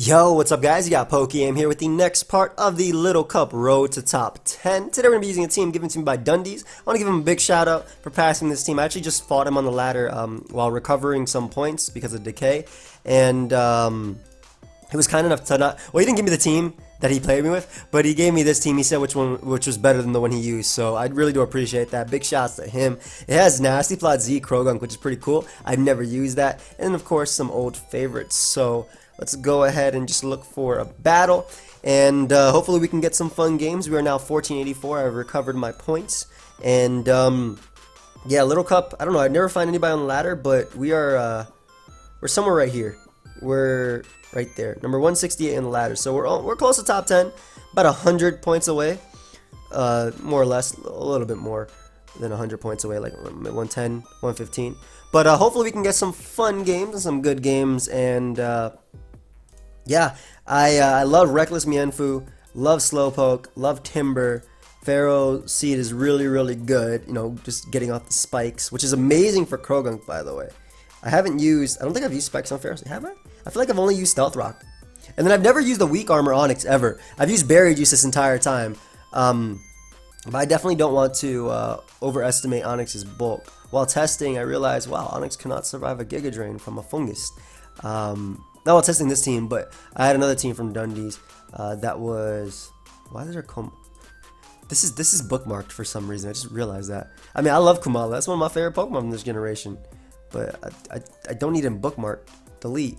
Yo, what's up guys? You got PokeaimMD here with the next part of the Little Cup Road to Top 10. Today we're going to be using a team given to me by Dundee's. I want to give him a big shout out for passing this team. I actually just fought him on the ladder while recovering some points because of decay. And he was kind enough to not... Well, he didn't give me the team that he played me with, but he gave me this team. He said which was better than the one he used, so I really do appreciate that. Big shouts to him. It has Nasty Plot Z Krogunk, which is pretty cool. I've never used that. And of course some old favorites. So let's go ahead and just look for a battle, and hopefully we can get some fun games. We are now 1484. I've recovered my points, and yeah, Little Cup. I don't know. I never find anybody on the ladder, but we're somewhere right here. We're right there, number 168 in the ladder. So we're close to top 10, about 100 points away, more or less, a little bit more than 100 points away, like 110, 115. But hopefully we can get some fun games and some good games, and yeah, I love Reckless Mienfoo, love Slowpoke, love Timber. Pharaoh Seed is really good, you know, just getting off the spikes, which is amazing for Krogunk, by the way. I don't think I've used spikes on Pharaoh Seed, have I? I feel like I've only used Stealth Rock. And then I've never used the Weak Armor Onyx ever. I've used Berry Juice this entire time. But I definitely don't want to overestimate Onyx's bulk. While testing, I realized, wow, Onyx cannot survive a Giga Drain from a Fungus. Not while testing this team, but I had another team from Dundee's that was... Why is there This is bookmarked for some reason. I just realized that. I mean, I love Kumala. That's one of my favorite Pokemon from this generation. But I don't need him bookmarked. Delete.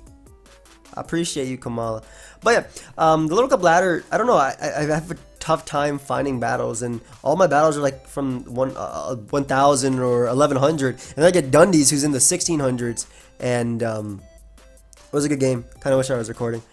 I appreciate you, Kamala. But yeah, the Little Cup ladder, I don't know, I have a tough time finding battles, and all my battles are like from 1,000 or 1,100, and then I get Dundee's who's in the 1,600s, and it was a good game. Kind of wish I was recording,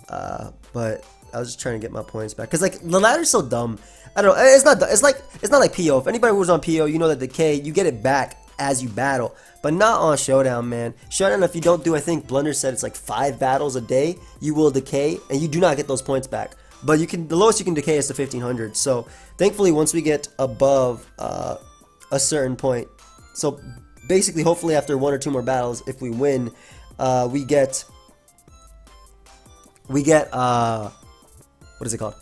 but I was just trying to get my points back, because like the ladder's so dumb. I don't know, it's not like PO. If anybody was on PO, you know that decay, you get it back as you battle, but not on Showdown, man. Showdown, if you don't do, I think Blunder said it's like 5 battles a day, you will decay, and you do not get those points back. But the lowest you can decay is to 1,500. So thankfully, once we get above a certain point, so basically, hopefully after 1 or 2 more battles, if we win, we get what is it called?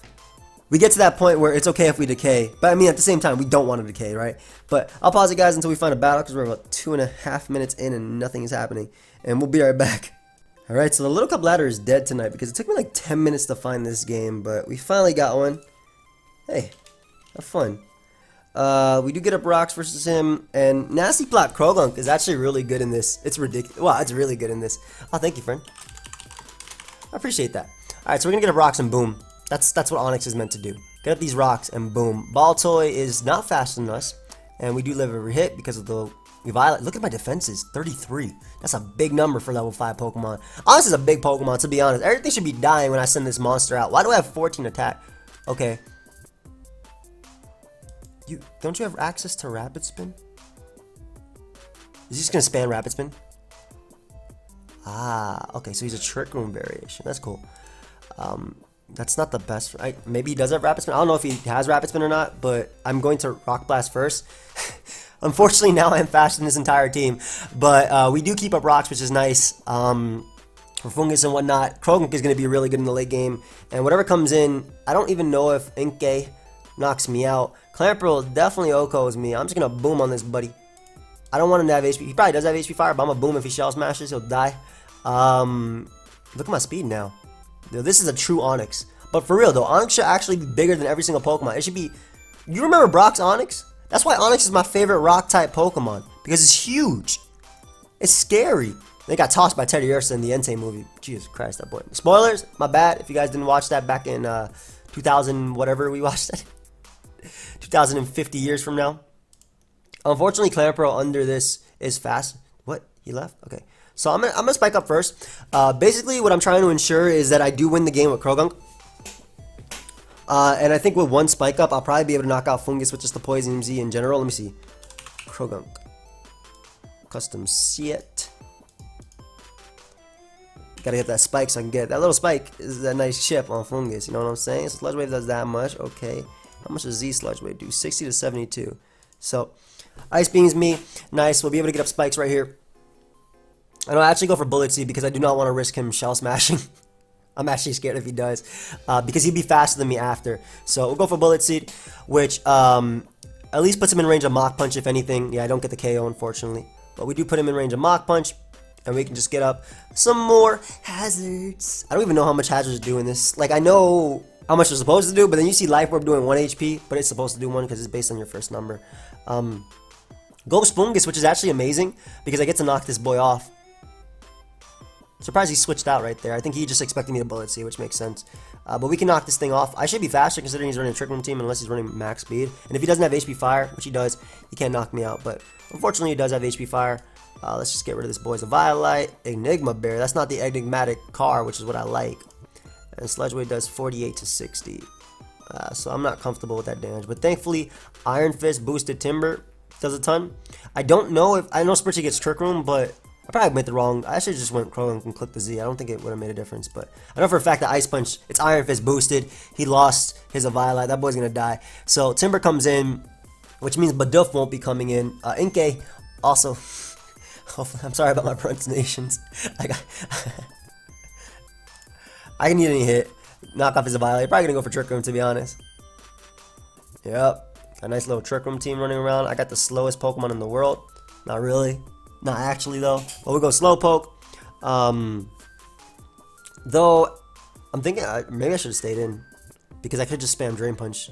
We get to that point where it's okay if we decay, but I mean at the same time we don't want to decay, right? But I'll pause it, guys, until we find a battle, because we're about 2.5 minutes in and nothing is happening, and we'll be right back. Alright, so the Little Cup ladder is dead tonight because it took me like 10 minutes to find this game, but we finally got one. Hey, have fun. We do get up rocks versus him, and Nasty Plot Krogunk is actually really good in this. It's ridiculous. Wow, it's really good in this. Oh, thank you, friend. I appreciate that. Alright, so we're gonna get up rocks and boom. That's what Onyx is meant to do. Get up these rocks and boom. Baltoy is not faster than us, and we do live every hit because of the Violet. Look at my defenses, 33. That's a big number for level 5 Pokemon. Onyx is a big Pokemon, to be honest. Everything should be dying when I send this monster out. Why do I have 14 attack? Okay. Don't you have access to Rapid Spin? Is he just gonna spam Rapid Spin? Ah, okay, so he's a Trick Room variation. That's cool. That's not the best. Maybe he does have Rapid Spin. I don't know if he has Rapid Spin or not, but I'm going to Rock Blast first. Unfortunately, now I'm faster than this entire team, but we do keep up rocks, which is nice for Fungus and whatnot. Krogunk is going to be really good in the late game, and whatever comes in, I don't even know if Inkay knocks me out. Clamperl definitely OHKOs me. I'm just going to boom on this buddy. I don't want him to have HP. He probably does have HP Fire, but I'm going to boom. If he Shell Smashes, he'll die. Look at my speed now. This is a true Onyx. But for real though, Onyx should actually be bigger than every single Pokemon. It should be... You remember Brock's Onyx? That's why Onyx is my favorite rock type Pokemon. Because it's huge. It's scary. They got tossed by Teddy Ursa in the Entei movie. Jesus Christ, that boy. Spoilers, my bad if you guys didn't watch that back in 2000 whatever we watched that. 2050 years from now. Unfortunately, Clamperl under this is fast. What? He left? Okay. So I'm gonna spike up first. Basically, what I'm trying to ensure is that I do win the game with Krogunk. And I think with 1 spike up, I'll probably be able to knock out Fungus with just the Poison Z in general. Let me see. Krogunk. Custom Set. Gotta get that spike so I can get that little spike. Is that nice chip on Fungus? You know what I'm saying? Sludge Wave does that much. Okay. How much does Z Sludge Wave do? 60 to 72. So, Ice Beams me. Nice. We'll be able to get up spikes right here. And I'll actually go for Bullet Seed because I do not want to risk him Shell Smashing. I'm actually scared if he does, because he'd be faster than me after. So we'll go for Bullet Seed, which at least puts him in range of Mach Punch, if anything. Yeah, I don't get the KO, unfortunately. But we do put him in range of Mach Punch, and we can just get up some more hazards. I don't even know how much hazards do in this. Like, I know how much they're supposed to do, but then you see Life Orb doing 1 HP, but it's supposed to do 1 because it's based on your first number. Ghost Fungus, which is actually amazing, because I get to knock this boy off. Surprised he switched out right there. I think he just expected me to Bullet Seed, which makes sense. But we can knock this thing off. I should be faster considering he's running a Trick Room team unless he's running max speed. And if he doesn't have HP Fire, which he does, he can't knock me out. But unfortunately, he does have HP Fire. Let's just get rid of this boy's Violite. Enigma Bear. That's not the enigmatic car, which is what I like. And Sludge Wave does 48 to 60. So I'm not comfortable with that damage. But thankfully, Iron Fist boosted Timber does a ton. I don't know if... I know Spritzy gets Trick Room, but... I probably made the wrong. I actually just went Crow and clicked the Z. I don't think it would have made a difference, but I know for a fact that Ice Punch, it's Iron Fist boosted. He lost his Eviolite. That boy's gonna die. So Timber comes in, which means Bidoof won't be coming in. Inkay also. I'm sorry about my pronunciations. I can need any hit. Knock off his Eviolite. Probably gonna go for Trick Room, to be honest. Yep. A nice little Trick Room team running around. I got the slowest Pokemon in the world. Not really. Not actually though, but we'll go Slowpoke. Though I'm thinking maybe I should have stayed in because I could just spam Drain Punch.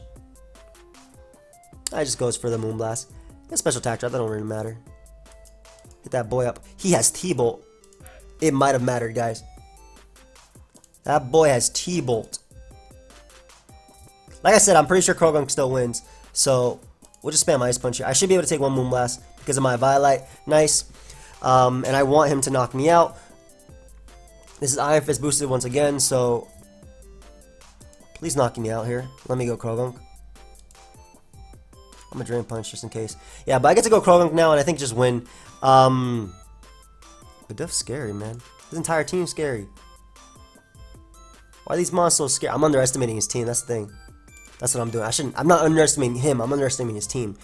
I just goes for the Moonblast. Yeah, Special Attack Drop, that don't really matter. Hit that boy up. He has T-Bolt. It might have mattered, guys. That boy has T-Bolt. Like I said, I'm pretty sure Croagunk still wins, so we'll just spam Ice Punch here. I should be able to take one Moonblast because of my Violite. Nice. And I want him to knock me out. This is Iron Fist boosted once again, so please knock me out here. Let me go Croagunk. I'm gonna Drain Punch just in case. Yeah, but I get to go Croagunk now, and I think just win. Bidoof's scary, man. His entire team's scary. Why are these monsters so scary? I'm underestimating his team. That's the thing. That's what I'm doing. I'm not underestimating him. I'm underestimating his team.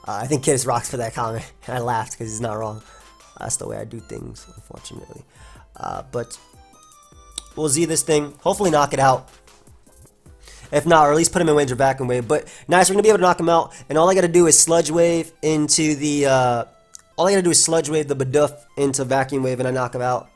I think Kid rocks for that comment. And I laughed because he's not wrong. That's the way I do things, unfortunately. But we'll Z this thing. Hopefully knock it out. If not, or at least put him in range of Vacuum Wave. But nice, we're going to be able to knock him out. And all I got to do is Sludge Wave into the... all I got to do is Sludge Wave the Bidoof into Vacuum Wave and I knock him out.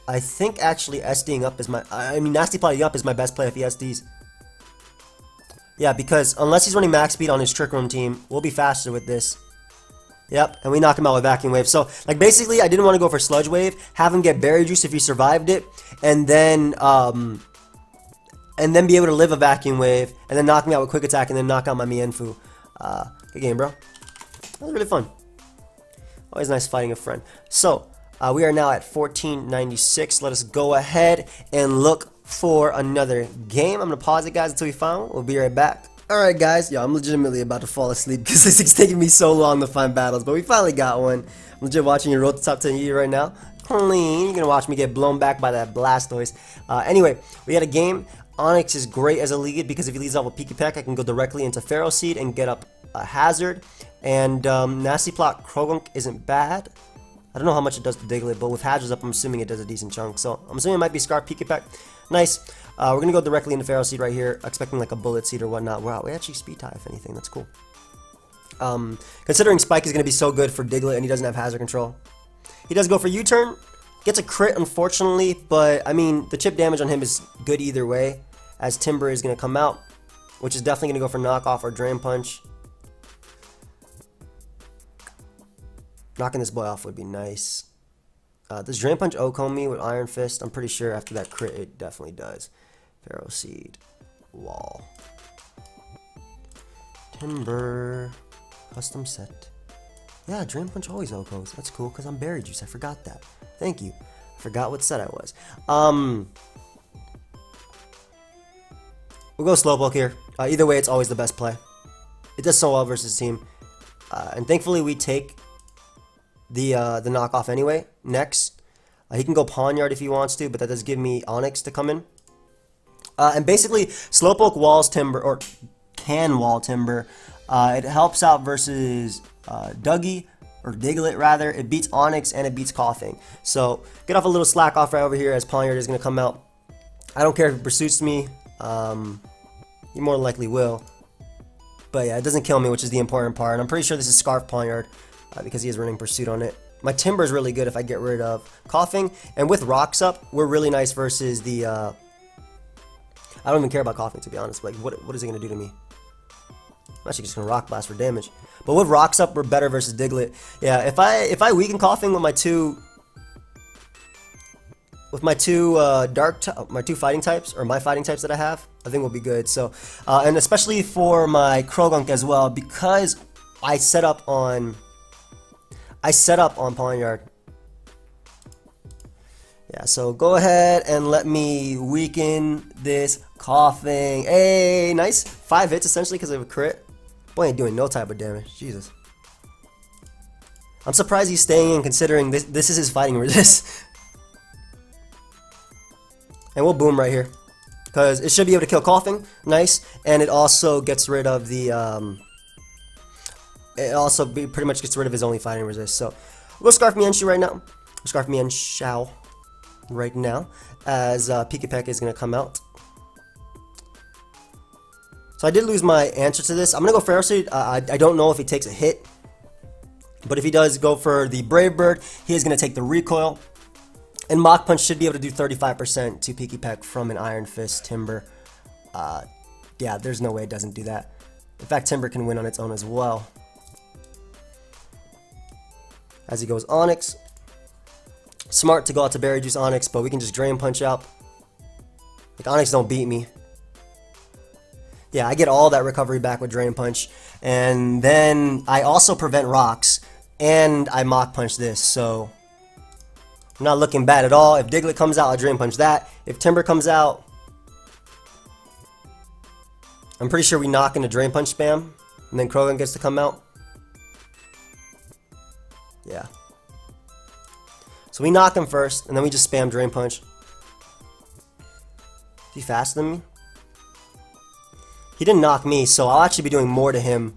I think actually SDing up is my... I mean, Nasty Plotting up is my best play if he SDs. Yeah, because unless he's running max speed on his Trick Room team, we'll be faster with this. Yep, and we knock him out with Vacuum Wave. So, like, basically, I didn't want to go for Sludge Wave, have him get Berry Juice if he survived it, and then be able to live a Vacuum Wave, and then knock me out with Quick Attack, and then knock out my Mienfoo. Good game, bro. That was really fun. Always nice fighting a friend. So, we are now at 1496. Let us go ahead and look for another game. I'm gonna pause it, guys, until we find one. We'll be right back. Alright, guys. Yo, I'm legitimately about to fall asleep because this thing's taking me so long to find battles, but we finally got one. I'm legit watching your Road to Top 10 YouTube right now. Clean. You're gonna watch me get blown back by that Blastoise. Anyway, we got a game. Onix is great as a lead because if he leads off with Pikipek, I can go directly into Pharaoh Seed and get up a Hazard. And Nasty Plot Croagunk isn't bad. I don't know how much it does to Diglett, but with Hazards up, I'm assuming it does a decent chunk. So I'm assuming it might be Scarf Pikipek. Nice. We're going to go directly into Pharaoh Seed right here, expecting like a Bullet Seed or whatnot. Wow, we actually Speed Tie, if anything. That's cool. Considering Spike is going to be so good for Diglett and he doesn't have Hazard Control. He does go for U-Turn. Gets a crit, unfortunately, but, I mean, the chip damage on him is good either way, as Timber is going to come out, which is definitely going to go for Knockoff or Drain Punch. Knocking this boy off would be nice. Does Drain Punch Ocon me with Iron Fist? I'm pretty sure after that crit it definitely does. Pharaoh Seed. Wall. Timber. Custom set. Yeah, Drain Punch always Ocos. That's cool because I'm Berry Juice. I forgot that. Thank you. I forgot what set I was. We'll go Slowpoke here. Either way, it's always the best play. It does so well versus team. And thankfully we take the knockoff anyway. Next, he can go Pawnyard if he wants to, but that does give me Onix to come in. And basically, Slowpoke walls Timber, or can wall Timber. It helps out versus Dougie, or Diglett rather. It beats Onix and it beats Coughing. So get off a little slack off right over here as Pawniard is going to come out. I don't care if it pursues me. He more than likely will. But yeah, it doesn't kill me, which is the important part. And I'm pretty sure this is Scarf Pawniard because he has running Pursuit on it. My Timber is really good if I get rid of Coughing. And with Rocks up, we're really nice versus the... I don't even care about Coughing, to be honest. Like, what is it going to do to me? I'm actually just going to Rock Blast for damage. But with Rocks up, we're better versus Diglett. Yeah, if I weaken Coughing with my two... my two fighting types, or my fighting types that I have, I think we'll be good. So, and especially for my Krogunk as well, because I set up on Pawniard. Yeah, so go ahead and let me weaken this Coughing. Hey, nice. 5 hits essentially because of a crit. Boy, ain't doing no type of damage. Jesus. I'm surprised he's staying in considering this is his fighting resist. And we'll boom right here. Because it should be able to kill Coughing. Nice. And it also gets rid of the... pretty much gets rid of his only fighting resist. So we'll Scarf Mienshao right now. Scarf Mienshao right now. As Pikipek is going to come out. So I did lose my answer to this. I'm going to go Ferocity. I don't know if he takes a hit. But if he does go for the Brave Bird, he is going to take the recoil. And Mach Punch should be able to do 35% to Pikipek from an Iron Fist Timber. Yeah, there's no way it doesn't do that. In fact, Timber can win on its own as well. As he goes Onix. Smart to go out to Berry Juice Onix, but we can just Drain Punch out. Like, Onix don't beat me. Yeah, I get all that recovery back with Drain Punch. And then I also prevent rocks. And I Mach Punch this, so... I'm not looking bad at all. If Diglett comes out, I'll Drain Punch that. If Timber comes out... I'm pretty sure we knock into Drain Punch spam. And then Krogunk gets to come out. Yeah. So we knock him first, and then we just spam Drain Punch. Is he faster than me? He didn't knock me, so I'll actually be doing more to him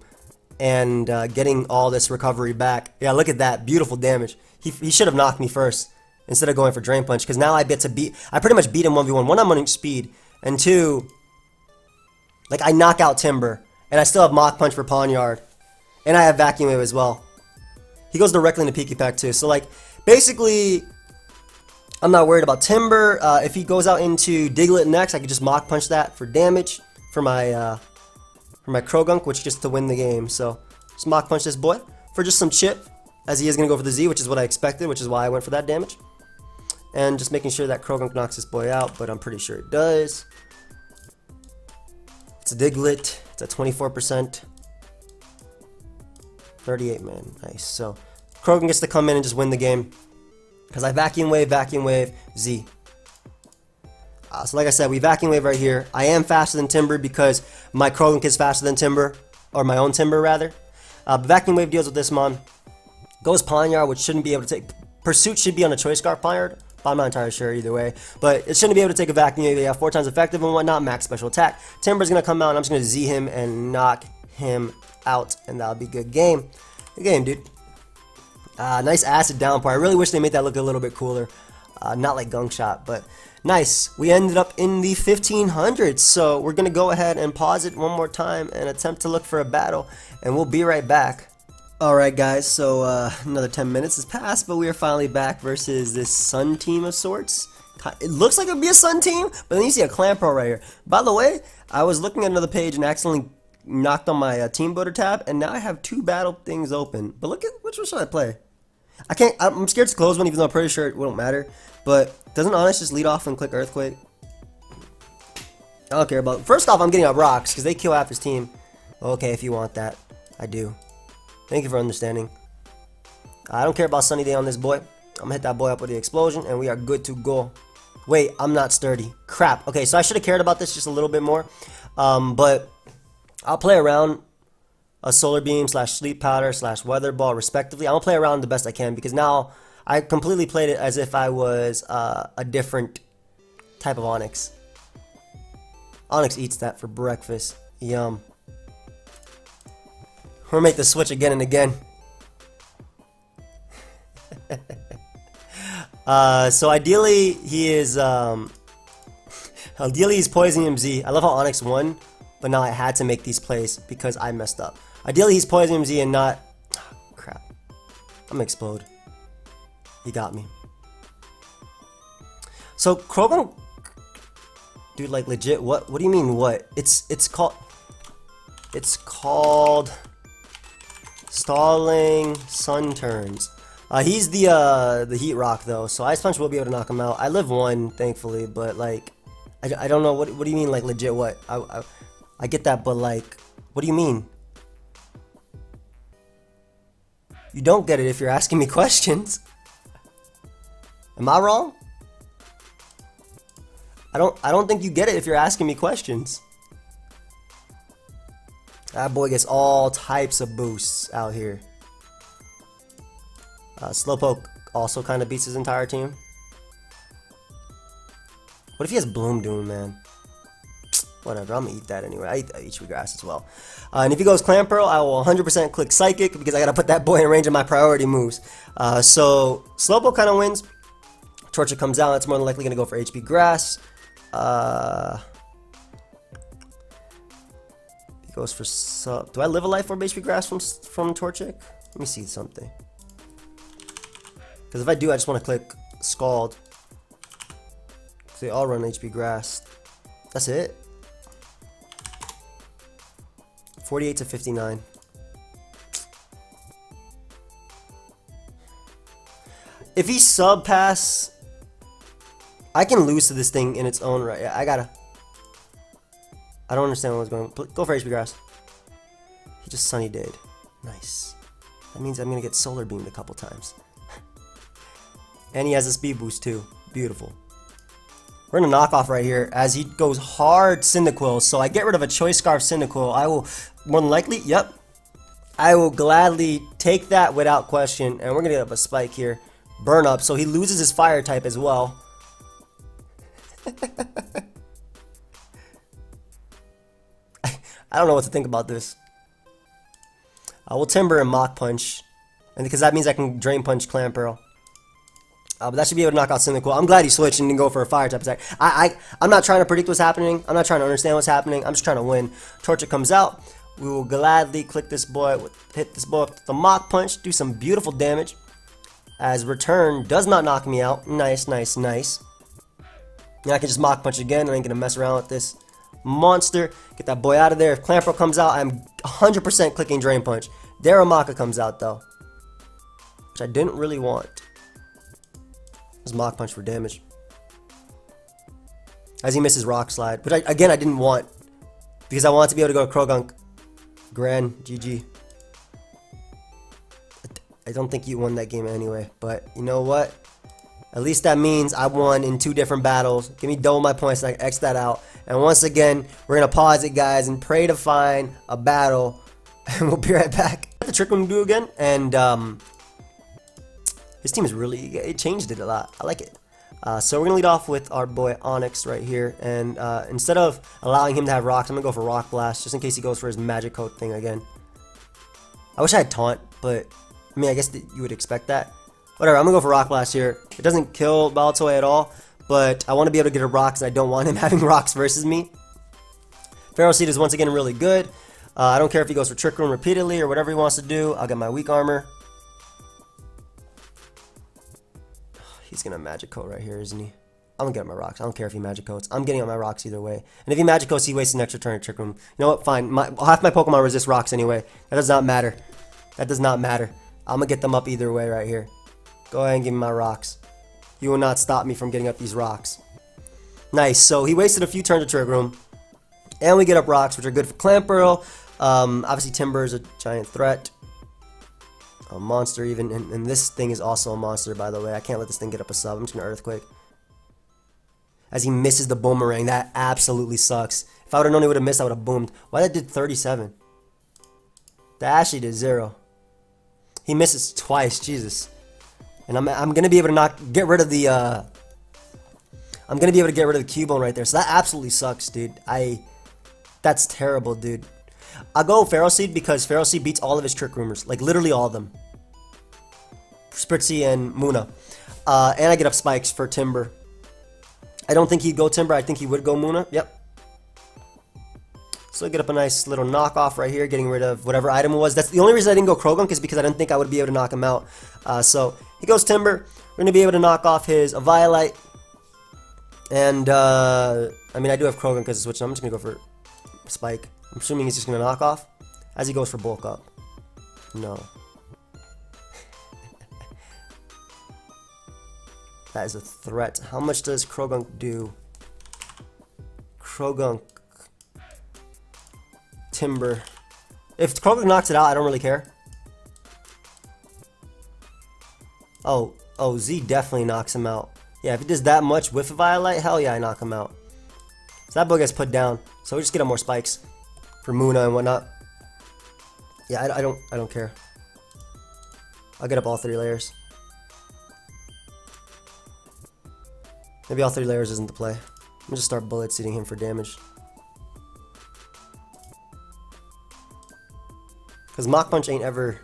and getting all this recovery back. Yeah, look at that. Beautiful damage. He should have knocked me first instead of going for Drain Punch, because now I get to beat... I pretty much beat him 1v1. One, I'm running speed, and two, like, I knock out Timber, and I still have Mach Punch for Pawniard, and I have Vacuum Wave as well. He goes directly into Pikipek too, so like, basically, I'm not worried about Timber. If he goes out into Diglett next, I can just Mach Punch that for damage for my Krogunk, which gets to win the game. So just Mach Punch this boy for just some chip, as he is going to go for the Z, which is what I expected, which is why I went for that damage. And just making sure that Krogunk knocks this boy out, but I'm pretty sure it does. It's a Diglett. It's at 24%. 38, man. Nice. So Krogunk gets to come in and just win the game. Because I Vacuum Wave, Z. So like I said, we Vacuum Wave right here. I am faster than Timber because my Krogunk is faster than Timber. Or my own Timber, rather. Vacuum Wave deals with this mon. Goes Pawniard, which shouldn't be able to take... Pursuit should be on a Choice Scarf Pawniard. I'm not entirely sure either way. But it shouldn't be able to take a Vacuum Wave. They have 4 times effective and whatnot. Max special attack. Timber's going to come out and I'm just going to Z him and knock him out. And that'll be good game. Good game, dude. Nice Acid Downpour. I really wish they made that look a little bit cooler. Not like Gunk Shot, but nice. We ended up in the 1500s. So we're going to go ahead and pause it one more time and attempt to look for a battle. And we'll be right back. Alright guys, so another 10 minutes has passed, but we are finally back versus this Sun team of sorts. It looks like it would be a Sun team, but then you see a Clamperl right here. By the way, I was looking at another page and accidentally knocked on my team builder tab, and now I have 2 battle things open. But look at, which one should I play? I'm scared to close one, even though I'm pretty sure it won't matter. But doesn't Honest just lead off and click Earthquake? I don't care about... First off, I'm getting up Rocks, because they kill half his team. Okay, if you want that. I do. Thank you for understanding. I don't care about Sunny Day on this boy. I'm gonna hit that boy up with the explosion, and we are good to go. Wait, I'm not sturdy. Crap. Okay, so I should have cared about this just a little bit more. But I'll play around a Solar Beam / Sleep Powder / Weather Ball, respectively. I'm gonna play around the best I can, because now I completely played it as if I was a different type of Onix. Onix eats that for breakfast. Yum. We'll make the switch again and again. So ideally he is ideally he's PokeaimMD. I love how Onyx won, but now I had to make these plays because I messed up. Ideally he's PokeaimMD and not crap. I'm gonna explode. He got me. So Krogan, dude, like legit, what do you mean what? It's called stalling sun turns. He's the heat rock though, so Ice Punch will be able to knock him out. I live one, thankfully, but like, I don't know, what do you mean like legit what? I get that, but like, what do you mean? You don't get it if you're asking me questions. Am I wrong? I don't think you get it if you're asking me questions. That boy gets all types of boosts out here. Slowpoke also kind of beats his entire team. What if he has Bloom Doom, man? Whatever, I'm gonna eat that anyway. I eat HV Grass as well. And if he goes Clam Pearl, I will 100% click Psychic because I gotta put that boy in range of my priority moves. So Slowpoke kind of wins. Torchic comes out, it's more than likely gonna go for HP Grass. He goes for sub. Do I live a life orb HP Grass from Torchic? Let me see something. Because if I do, I just want to click Scald. So they all run HP Grass. That's it. 48 to 59. If he sub pass, I can lose to this thing in its own right. Yeah, I don't understand what's going on. Go for HP Grass. He just Sunny Day'd. Nice. That means I'm going to get Solar Beamed a couple times. And he has a speed boost too. Beautiful. We're going to knock off right here as he goes hard Cyndaquil. So I get rid of a Choice Scarf Cyndaquil. I will more than likely, yep. I will gladly take that without question. And we're going to get up a Spike here. Burn up. So he loses his Fire type as well. I don't know what to think about this. We'll Timber and Mach Punch. And because that means I can Drain Punch Clam Pearl. But that should be able to knock out Cyndaquil. I'm glad he switched and didn't go for a Fire type attack. I'm not trying to predict what's happening. I'm not trying to understand what's happening. I'm just trying to win. Torchic comes out. We will gladly click this boy, hit this boy with the Mach Punch, do some beautiful damage. As Return does not knock me out. Nice, nice, nice. Now I can just Mach Punch again. I ain't gonna mess around with this monster. Get that boy out of there. If Clam Pearl comes out, I'm 100% clicking Drain Punch. Darumaka comes out though, which I didn't really want. Let's Mach Punch for damage. As he misses Rock Slide, which I didn't want because I wanted to be able to go to Krogunk. Gran, GG. I don't think you won that game anyway, but you know what? At least that means I won in 2 different battles. Give me double my points and I can X that out. And once again, we're going to pause it, guys, and pray to find a battle. And we'll be right back. The Trick Room do again, and his team is really, it changed it a lot. I like it. So we're going to lead off with our boy Onyx right here. And instead of allowing him to have rocks, I'm going to go for Rock Blast, just in case he goes for his Magic Coat thing again. I wish I had Taunt, but I mean, I guess that you would expect that. Whatever, I'm going to go for Rock Blast here. It doesn't kill Baltoy at all, but I want to be able to get a Rocks, and I don't want him having Rocks versus me. Pharaoh Seed is once again really good. I don't care if he goes for Trick Room repeatedly or whatever he wants to do. I'll get my Weak Armor. He's going to Magic Coat right here, isn't he? I'm going to get my Rocks. I don't care if he Magic Coats. I'm getting on my Rocks either way. And if he Magic Coats, he wastes an extra turn at Trick Room. You know what? Fine. Half my Pokemon resist Rocks anyway. That does not matter. That does not matter. I'm going to get them up either way right here. Go ahead and give me my Rocks. You will not stop me from getting up these Rocks. Nice. So he wasted a few turns at Trick Room. And we get up Rocks, which are good for Clam Pearl. Obviously, Timber is a giant threat. A monster even. And this thing is also a monster, by the way. I can't let this thing get up a sub. I'm just going to Earthquake. As he misses the Boomerang. That absolutely sucks. If I would have known he would have missed, I would have boomed. Why that did 37? That actually did 0. He misses twice. Jesus. And I'm going to be able to get rid of the... I'm going to be able to get rid of the Cubone right there. So that absolutely sucks, dude. That's terrible, dude. I'll go Pharaoh Seed because Pharaoh Seed beats all of his Trick Roomers. Like, literally all of them. Spritzy and Muna. And I get up spikes for Timber. I don't think he'd go Timber. I think he would go Muna. Yep. So I get up a nice little knockoff right here, getting rid of whatever item it was. That's the only reason I didn't go Krogunk, is because I didn't think I would be able to knock him out. So he goes Timber. We're going to be able to knock off his Violite. And, I mean, I do have Krogunk as a switch. So I'm just going to go for Spike. I'm assuming he's just going to knock off as he goes for Bulk Up. No. That is a threat. How much does Krogunk do? Krogunk. Timber. If Krogunk knocks it out, I don't really care. Oh, Z definitely knocks him out. Yeah, if he does that much with a Violite, hell yeah, I knock him out. So that boy gets put down. So we just get him more spikes for Muna and whatnot. Yeah, I don't care. I'll get up all 3 layers. Maybe all 3 layers isn't the play. I'm gonna just start bullet seeding him for damage. Because Mach Punch ain't ever...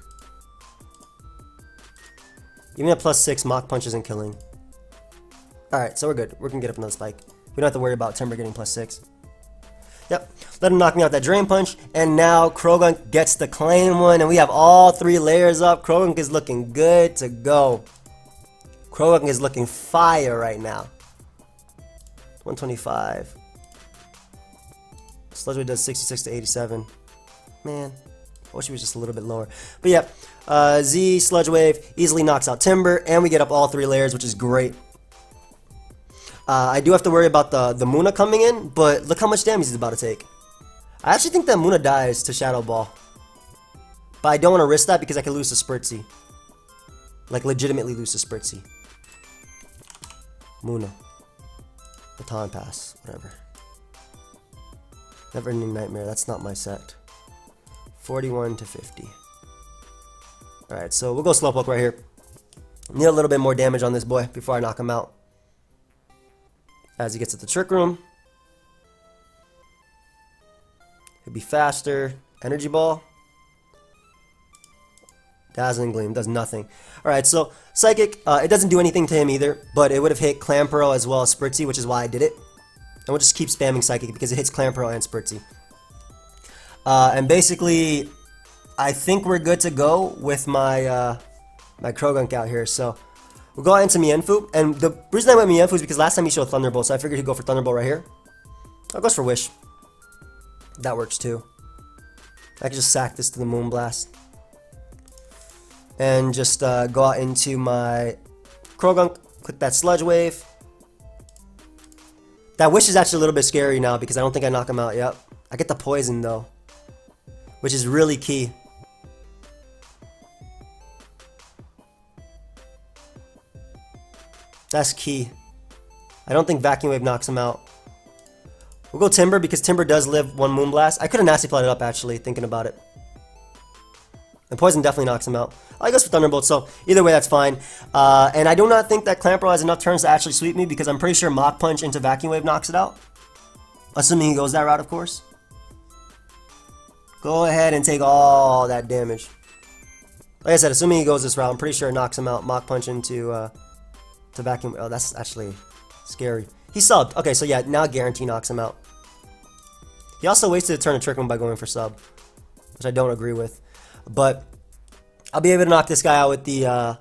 Even at +6, Mach Punch isn't killing. Alright, so we're good. We're gonna get up another spike. We don't have to worry about Timber getting +6. Yep. Let him knock me out that Drain Punch. And now Krogunk gets the claim one. And we have all 3 layers up. Krogunk is looking good to go. Krogunk is looking fire right now. 125. Sludge Wave does 66 to 87. Man. I wish he was just a little bit lower. But yeah, Z, Sludge Wave, easily knocks out Timber, and we get up all 3 layers, which is great. I do have to worry about the Muna coming in, but look how much damage he's about to take. I actually think that Muna dies to Shadow Ball. But I don't want to risk that because I could lose to Spritzy. Like, legitimately lose to Spritzy. Muna. Baton Pass, whatever. Never Ending Nightmare, that's not my set. 41 to 50. Alright, so we'll go Slowpoke right here. Need a little bit more damage on this boy before I knock him out. As he gets at the Trick Room. He'll be faster. Energy Ball. Dazzling Gleam does nothing. Alright, so Psychic, it doesn't do anything to him either, but it would have hit Clamperl as well as Spritzy, which is why I did it. And we'll just keep spamming Psychic because it hits Clamperl and Spritzy. And basically, I think we're good to go with my my Krogunk out here. So we'll go into Mienfoo. And the reason I went Mienfoo is because last time he showed Thunderbolt, so I figured he'd go for Thunderbolt right here. I'll go for Wish. That works too. I can just sack this to the Moonblast. And just go out into my Krogunk, click that Sludge Wave. That Wish is actually a little bit scary now because I don't think I knock him out. Yep. I get the Poison though, which is really key. That's key. I don't think Vacuum Wave knocks him out. We'll go Timber because Timber does live 1 Moonblast. I could have Nasty Plotted up actually, thinking about it. And Poison definitely knocks him out. I guess for Thunderbolt, so either way that's fine. And I do not think that Clamperl has enough turns to actually sweep me because I'm pretty sure Mach Punch into Vacuum Wave knocks it out. Assuming he goes that route, of course. Go ahead and take all that damage. Like I said, assuming he goes this route, I'm pretty sure it knocks him out. Mach Punch into to Vacuum. Oh, that's actually scary. He subbed. Okay, so yeah, now Guarantee knocks him out. He also wasted a turn of Trick Room by going for sub, which I don't agree with. But I'll be able to knock this guy out with the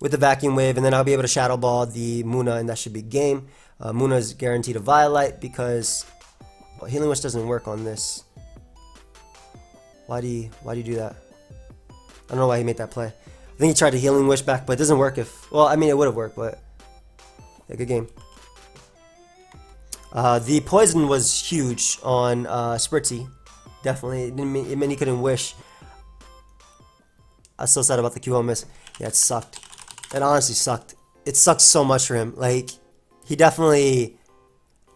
Vacuum Wave, and then I'll be able to Shadow Ball the Muna, and that should be game. Muna is guaranteed a Violite because Healing Wish doesn't work on this. Why do you do that? I don't know why he made that play. I think he tried to Healing Wish back, but it doesn't work if... Well, I mean, it would have worked, but... Yeah, good game. The Poison was huge on Spritzy. Definitely. It meant he couldn't Wish. I was so sad about the Q miss. Yeah, it sucked. It honestly sucked. It sucked so much for him. Like, he definitely...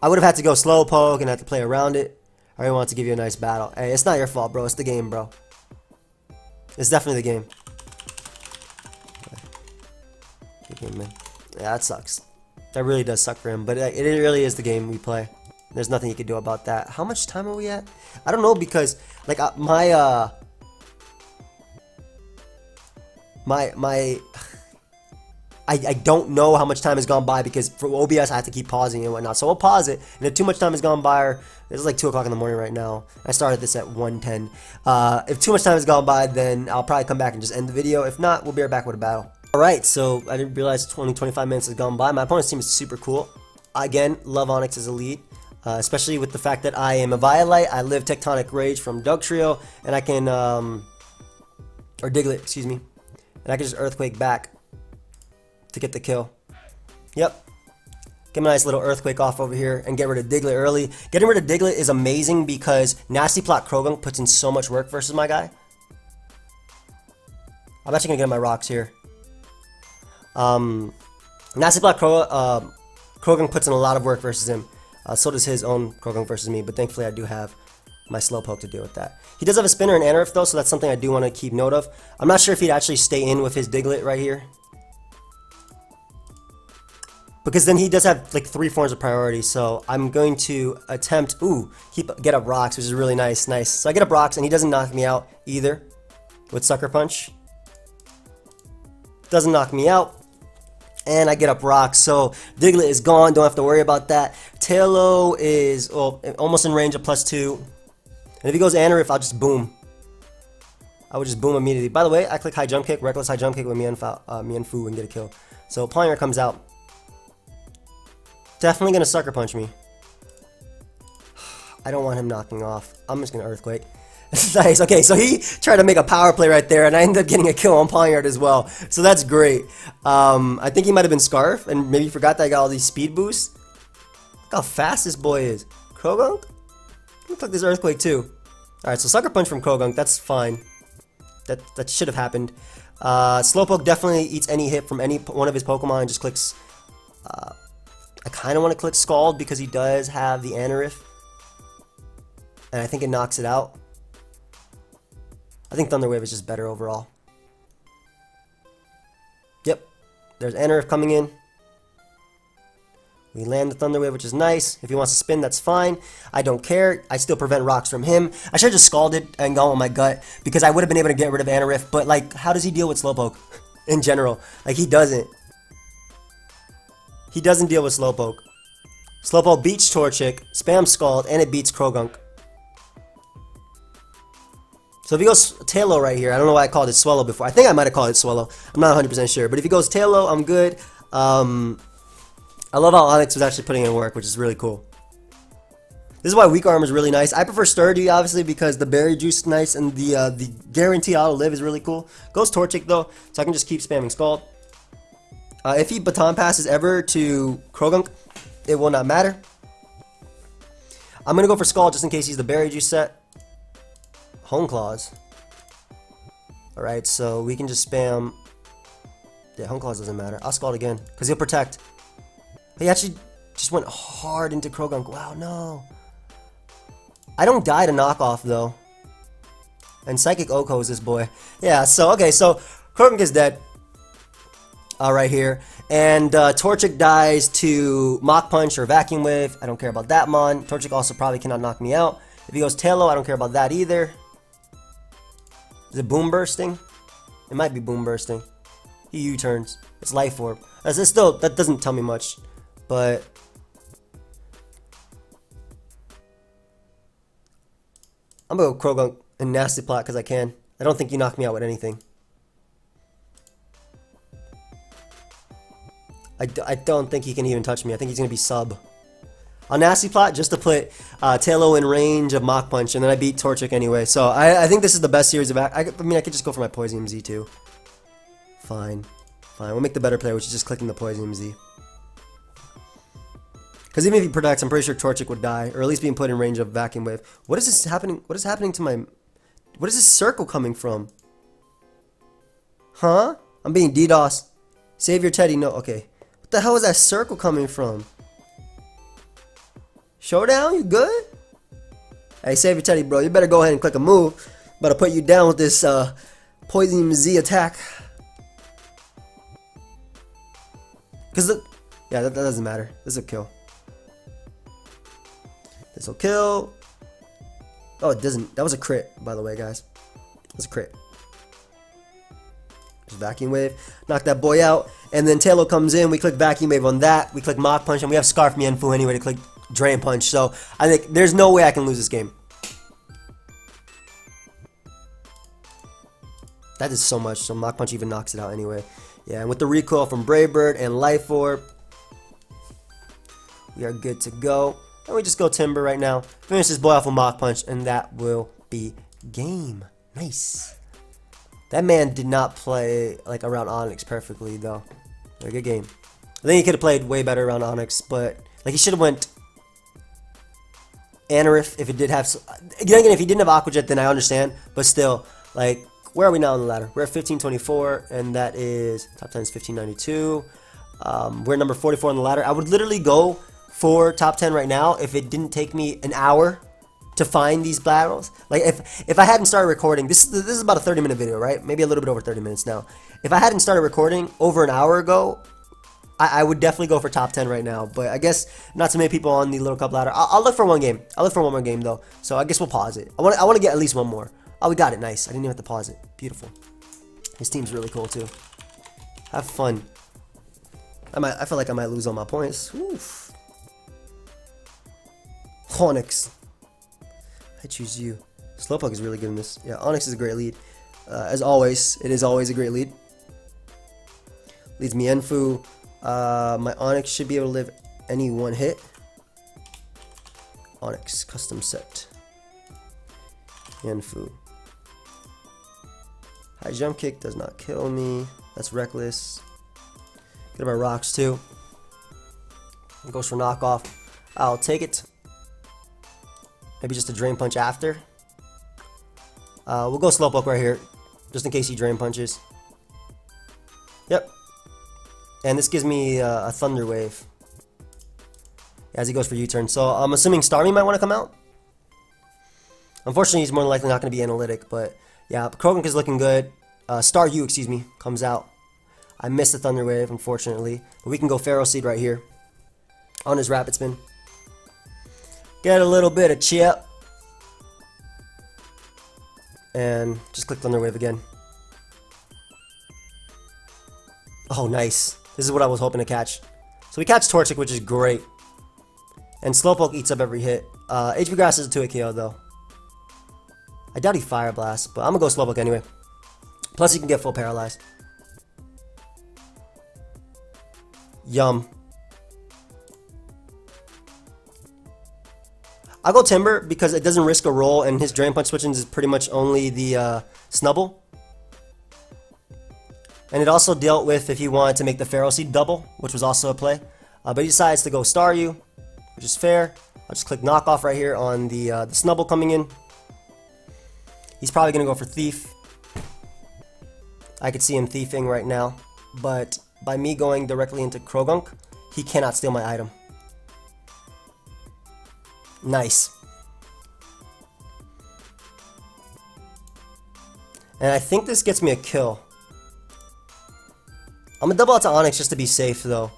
I would have had to go Slowpoke and had to play around it. I really wanted to give you a nice battle. Hey, it's not your fault, bro. It's the game, bro. It's definitely the game. Good game, man. Yeah, that sucks. That really does suck for him. But it really is the game we play. There's nothing you can do about that. How much time are we at? I don't know because, like, my I don't know how much time has gone by because for OBS I have to keep pausing and whatnot. So we'll pause it, and if too much time has gone by, or it's like 2 o'clock in the morning right now. I started this at 1:10. If too much time has gone by, then I'll probably come back and just end the video. If not, we'll be right back with a battle. Alright, so I didn't realize 20-25 minutes has gone by. My opponent's team is super cool. Again, love Onyx as a lead. Especially with the fact that I am a Violite, I live Tectonic Rage from Dugtrio, and I can, or Diglett, excuse me, and I can just Earthquake back to get the kill. Yep. Get a nice little Earthquake off over here and get rid of Diglett early. Getting rid of Diglett is amazing because Nasty Plot Krogunk puts in so much work versus my guy. I'm actually going to get my rocks here. Nasty Plot Krogunk puts in a lot of work versus him. So does his own Krogunk versus me, but thankfully I do have my Slowpoke to deal with that. He does have a Spinner and Anorith though, so that's something I do want to keep note of. I'm not sure if he'd actually stay in with his Diglett right here, because then he does have like 3 forms of priority, so I'm going to attempt, get up rocks, which is really nice. So I get up rocks, and he doesn't knock me out either with Sucker Punch. Doesn't knock me out, and I get up rocks, so Diglett is gone, don't have to worry about that. Tailo is almost in range of +2, and if he goes Anorith, I'll just boom. I would just boom immediately. By the way, I click High Jump Kick, Reckless High Jump Kick with Mienfoo and get a kill. So Polyneurope comes out. Definitely gonna Sucker Punch me. I don't want him knocking off. I'm just gonna Earthquake. Nice. Okay, so he tried to make a power play right there, and I ended up getting a kill on Polyneurope as well. So that's great. I think he might have been Scarf, and maybe he forgot that I got all these speed boosts. Look how fast this boy is. Krogunk? Looks like this Earthquake too. Alright, so Sucker Punch from Krogunk, that's fine. That should have happened. Slowpoke definitely eats any hit from any one of his Pokemon and just clicks. I kind of want to click Scald because he does have the Anorith, and I think it knocks it out. I think Thunder Wave is just better overall. Yep, there's Anorith coming in. We land the Thunder Wave, which is nice. If he wants to spin, that's fine. I don't care. I still prevent rocks from him. I should have just Scalded and gone with my gut because I would have been able to get rid of Anorith, but like, how does he deal with Slowpoke in general? Like, he doesn't. He doesn't deal with Slowpoke. Slowpoke beats Torchic, spams Scald, and it beats Krogunk. So if he goes Tailo right here, I don't know why I called it Swallow before. I think I might have called it Swallow. I'm not 100% sure. But if he goes Tailo, I'm good. I love how Onyx was actually putting in work, which is really cool. This is why Weak Armor is really nice. I prefer Sturdy, obviously, because the Berry Juice is nice, and the Guaranteed Auto Live is really cool. Goes Torchic, though, so I can just keep spamming Scald. If he Baton Passes ever to Krogunk, it will not matter. I'm going to go for Scald just in case he's the Berry Juice set. Hone Claws. Alright, so we can just spam. Yeah, Hone Claws doesn't matter. I'll Scald again, because he'll Protect. He actually just went hard into Krogunk. Wow, no. I don't die to knockoff, though. And Psychic Oko is this boy. Yeah, so, okay, so Krogunk is dead. Right here. And Torchic dies to Mach Punch or Vacuum Wave. I don't care about that, mon. Torchic also probably cannot knock me out. If he goes Tailo, I don't care about that either. Is it Boom Bursting? It might be Boom Bursting. He U-turns. It's Life Orb. That doesn't tell me much. But I'm gonna go Krogunk and Nasty Plot because I can. I don't think you knock me out with anything. I don't think he can even touch me. I think he's gonna be sub. On Nasty Plot, just to put Tailo in range of Mach Punch, and then I beat Torchic anyway. So I think this is the best series of I mean, I could just go for my Poison MZ too. Fine. We'll make the better play, which is just clicking the Poison MZ. Because even if he protects, I'm pretty sure Torchic would die, or at least being put in range of Vacuum Wave. What is this happening? What is happening to my? What is this circle coming from? Huh? I'm being DDoS. Save your Teddy. No, okay. What the hell is that circle coming from? Showdown, you good? Hey, save your Teddy, bro. You better go ahead and click a move. About to put you down with this Poison Z attack. Because yeah, that doesn't matter. This will kill. This will kill. Oh, it doesn't. That was a crit, by the way, guys. That was a crit. Just Vacuum Wave. Knock that boy out. And then Taylor comes in, we click Vacuum Wave on that, we click Mach Punch, and we have Scarf Mienfoo anyway to click Drain Punch. So I think there's no way I can lose this game. That is so much, so Mach Punch even knocks it out anyway. Yeah, and with the recoil from Brave Bird and Life Orb, we are good to go. And we just go Timber right now. Finish this boy off with Mach Punch, and that will be game. Nice. That man did not play like around Onyx perfectly though. Like, good game. I think he could have played way better around Onyx, but like he should have went Anorith if it did have. Again, if he didn't have Aqua Jet, then I understand. But still, like, where are we now on the ladder? We're at 1524, and that is top 10 is 1592. We're number 44 on the ladder. I would literally go for top 10 right now if it didn't take me an hour to find these battles. Like, if I hadn't started recording, this is about a 30-minute video, right? Maybe a little bit over 30 minutes now. If I hadn't started recording over an hour ago, I would definitely go for top 10 right now. But I guess not so many people on the Little Cup ladder. I'll look for one game. I'll look for one more game though. So I guess we'll pause it. I want to get at least one more. Oh, we got it. Nice. I didn't even have to pause it. Beautiful. His team's really cool too. Have fun. I feel like I might lose all my points. Oof. Onyx. I choose you. Slowpoke is really good in this. Yeah, Onyx is a great lead. As always, it is always a great lead. Leads Mienfoo. My Onyx should be able to live any one hit. Onyx, custom set. Mienfoo. High jump kick does not kill me. That's reckless. Good about rocks too. Goes for knockoff. I'll take it. Maybe just a drain punch after. We'll go Slowpoke right here, just in case he drain punches. Yep. And this gives me a Thunder Wave as he goes for U-turn. So I'm assuming Starmie might want to come out. Unfortunately, he's more than likely not going to be analytic, but yeah, Krogunk is looking good. Staryu, excuse me, comes out. I missed the Thunder Wave, unfortunately, but we can go Pharaoh Seed right here on his Rapid Spin. Get a little bit of chip. And just click Thunder Wave again. Oh, nice. This is what I was hoping to catch. So we catch Torchic, which is great. And Slowpoke eats up every hit. HP Grass is a 2-hit KO, though. I doubt he Fire Blast, but I'm going to go Slowpoke anyway. Plus, he can get full Paralyzed. Yum. I'll go Timber because it doesn't risk a roll, and his Drain Punch switching is pretty much only the Snubble. And it also dealt with if he wanted to make the Pharaoh Seed double, which was also a play. But he decides to go Staryu, which is fair. I'll just click Knockoff right here on the Snubble coming in. He's probably going to go for Thief. I could see him thiefing right now. But by me going directly into Krogunk, he cannot steal my item. Nice. And I think this gets me a kill. I'm going to double out to Onyx just to be safe, though.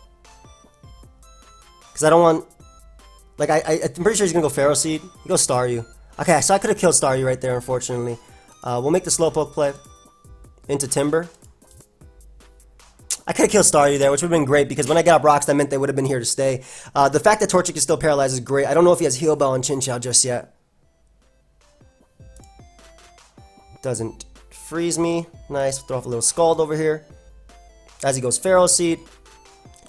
Because I don't want... Like, I'm pretty sure he's going to go Pharaoh Seed. He goes Staryu. Okay, so I could have killed Staryu right there, unfortunately. We'll make the Slowpoke play into Timber. I could have killed Staryu there, which would have been great, because when I got up rocks, that meant they would have been here to stay. The fact that Torchic is still paralyzed is great. I don't know if he has Heal Bell and Chinchou just yet. Doesn't freeze me. Nice. Throw off a little Scald over here. As he goes Pharaoh Seed.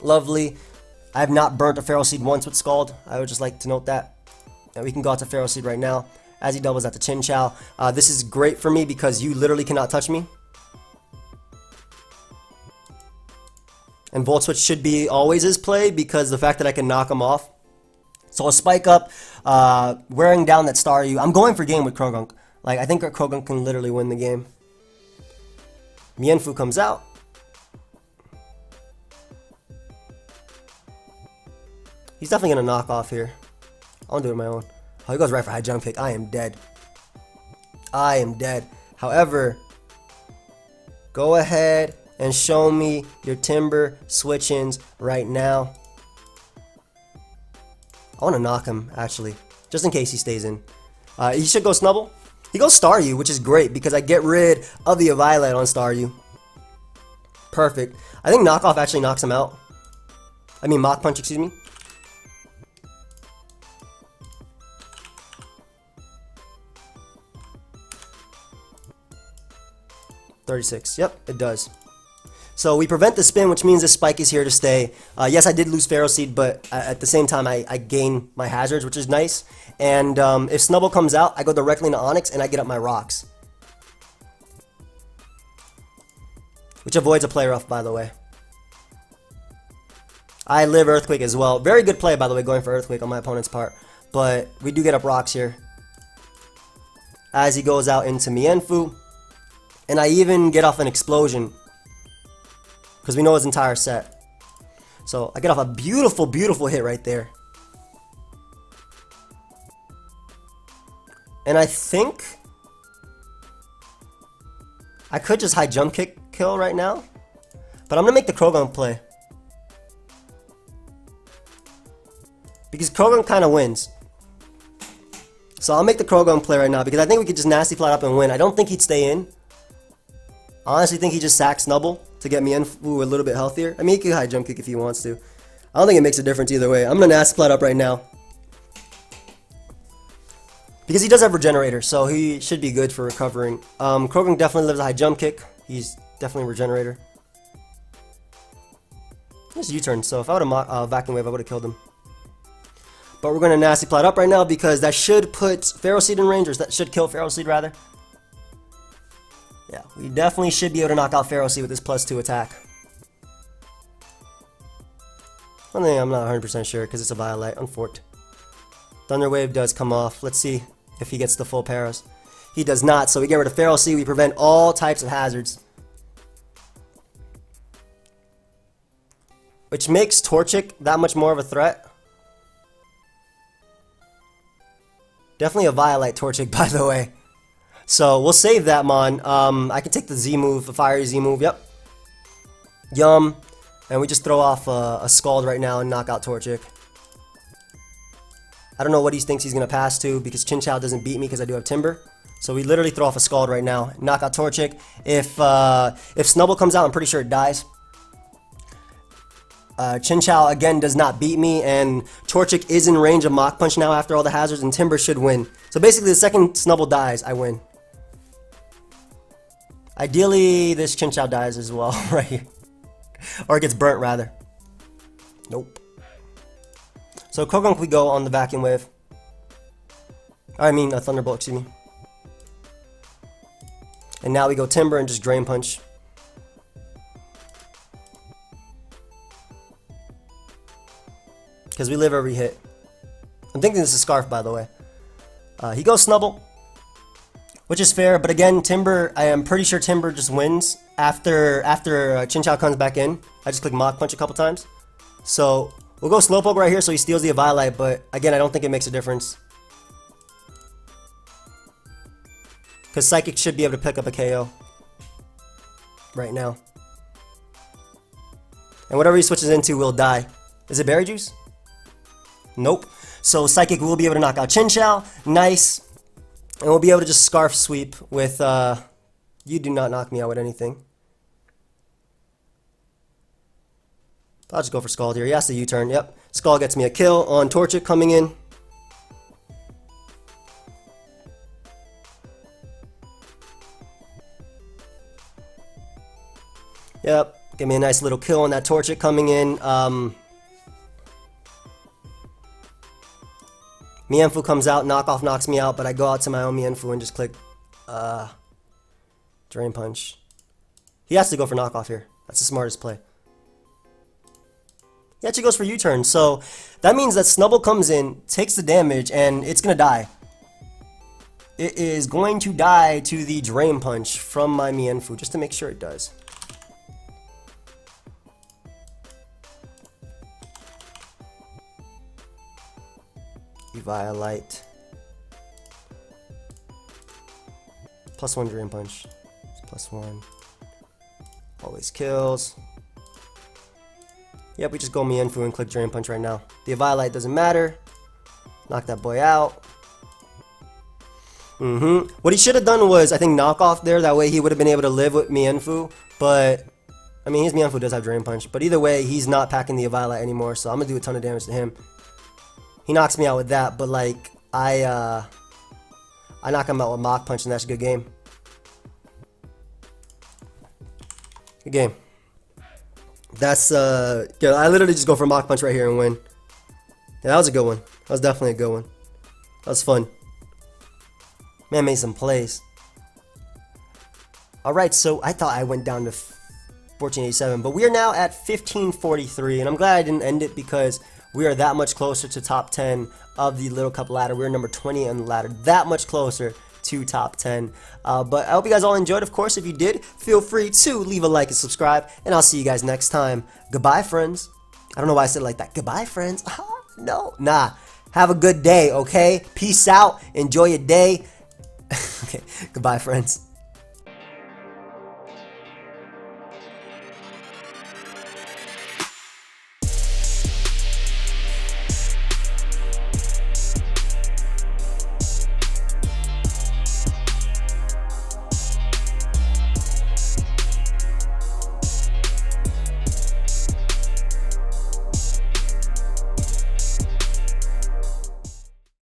Lovely. I have not burnt a Pharaoh Seed once with Scald. I would just like to note that. And we can go out to Pharaoh Seed right now. As he doubles out to Chinchou. This is great for me because you literally cannot touch me. And Volt Switch should be always his play because the fact that I can knock him off. So a Spike Up, wearing down that Staryu. I'm going for game with Krogunk. Like, I think Krogunk can literally win the game. Mienfoo comes out. He's definitely going to knock off here. I want to do it on my own. Oh, he goes right for high jump kick. I am dead. I am dead. However, go ahead and show me your Timber switch-ins right now. I want to knock him, actually, just in case he stays in. He should go Snubble. He goes Staryu, which is great because I get rid of the Violet on Staryu. Perfect. I think knockoff actually knocks him out. I mean Mach Punch, excuse me. $36. Yep, it does. So we prevent the spin, which means the spike is here to stay. Yes, I did lose Pharaoh Seed, but at the same time, I gain my hazards, which is nice. And if Snubble comes out, I go directly into Onyx, and I get up my rocks. Which avoids a play rough, by the way. I live Earthquake as well. Very good play, by the way, going for Earthquake on my opponent's part. But we do get up rocks here. As he goes out into Mienfoo. And I even get off an Explosion. Because we know his entire set. So I get off a beautiful, beautiful hit right there. And I think I could just high jump kick kill right now. But I'm going to make the Krogan play. Because Krogan kind of wins. So I'll make the Krogan play right now. Because I think we could just nasty flat up and win. I don't think he'd stay in. I honestly think he just sacks Snubble to get Mienfoo a little bit healthier. I mean, he could high jump kick if he wants to. I don't think it makes a difference either way. I'm going to nasty flat up right now. Because he does have Regenerator, so he should be good for recovering. Krogan definitely lives a high jump kick. He's definitely Regenerator. There's a U-turn, so if I would have Vacuum Wave, I would have killed him. But we're going to nasty flat up right now because that should put Pharaoh Seed in range, or that should kill Pharaoh Seed rather. Yeah, we definitely should be able to knock out Pharaoh Seed with this +2 attack. One thing I'm not 100% sure because it's a Violet, unforked. Thunder Wave does come off. Let's see if he gets the full Paras. He does not, so we get rid of Pharaoh Seed. We prevent all types of hazards. Which makes Torchic that much more of a threat. Definitely a Violet Torchic, by the way. So we'll save that Mon. I can take the Z move, the fiery Z move. Yep. Yum. And we just throw off a Scald right now and knock out Torchic. I don't know what he thinks he's going to pass to because Chinchou doesn't beat me because I do have Timber. So we literally throw off a Scald right now. Knock out Torchic. If Snubble comes out, I'm pretty sure it dies. Chinchou again does not beat me, and Torchic is in range of Mach Punch now after all the hazards, and Timber should win. So basically the second Snubble dies, I win. Ideally, this Chinchou dies as well, right here. Or it gets burnt, rather. Nope. So Krogan, we go on the Vacuum Wave. I mean, a Thunderbolt, excuse me. And now we go Timber and just Drain Punch. Because we live every hit. I'm thinking this is Scarf, by the way. He goes Snubble. Which is fair, but again, Timber, I am pretty sure Timber just wins after Chinchou comes back in. I just click Mach Punch a couple times. So, we'll go Slowpoke right here so he steals the Eviolite, but again, I don't think it makes a difference. Because Psychic should be able to pick up a KO. Right now. And whatever he switches into will die. Is it Berry Juice? Nope. So Psychic will be able to knock out Chinchou. Nice. And we'll be able to just Scarf Sweep with, you do not knock me out with anything. I'll just go for Scald here. He has to U-turn. Yep. Scald gets me a kill on Torchic coming in. Yep. Give me a nice little kill on that Torchic coming in. Mienfoo comes out, knockoff knocks me out, but I go out to my own Mienfoo and just click Drain Punch. He has to go for knockoff here. That's the smartest play. He actually goes for U-turn, so that means that Snubble comes in, takes the damage, and it's going to die. It is going to die to the Drain Punch from my Mienfoo, just to make sure it does. Eviolite. +1 Drain Punch. It's +1. Always kills. Yep, we just go Mienfoo and click Drain Punch right now. The Eviolite doesn't matter. Knock that boy out. What he should have done was, I think, knock off there. That way he would have been able to live with Mienfoo. But I mean, his Mienfoo does have Drain Punch, but either way, he's not packing the Violet anymore, so I'm gonna do a ton of damage to him. He knocks me out with that, but like, I knock him out with Mach Punch, and that's a good game. Good game. That's, yeah, I literally just go for Mach Punch right here and win. Yeah, that was a good one. That was definitely a good one. That was fun. Man made some plays. Alright, so I thought I went down to 1487, but we are now at 1543, and I'm glad I didn't end it because we are that much closer to top 10 of the Little Cup ladder. We're number 20 on the ladder, that much closer to top 10. But I hope you guys all enjoyed. Of course, if you did, feel free to leave a like and subscribe, and I'll see you guys next time. Goodbye, friends. I don't know why I said it like that. Goodbye, friends. No, nah. Have a good day, okay? Peace out. Enjoy your day. Okay, goodbye, friends.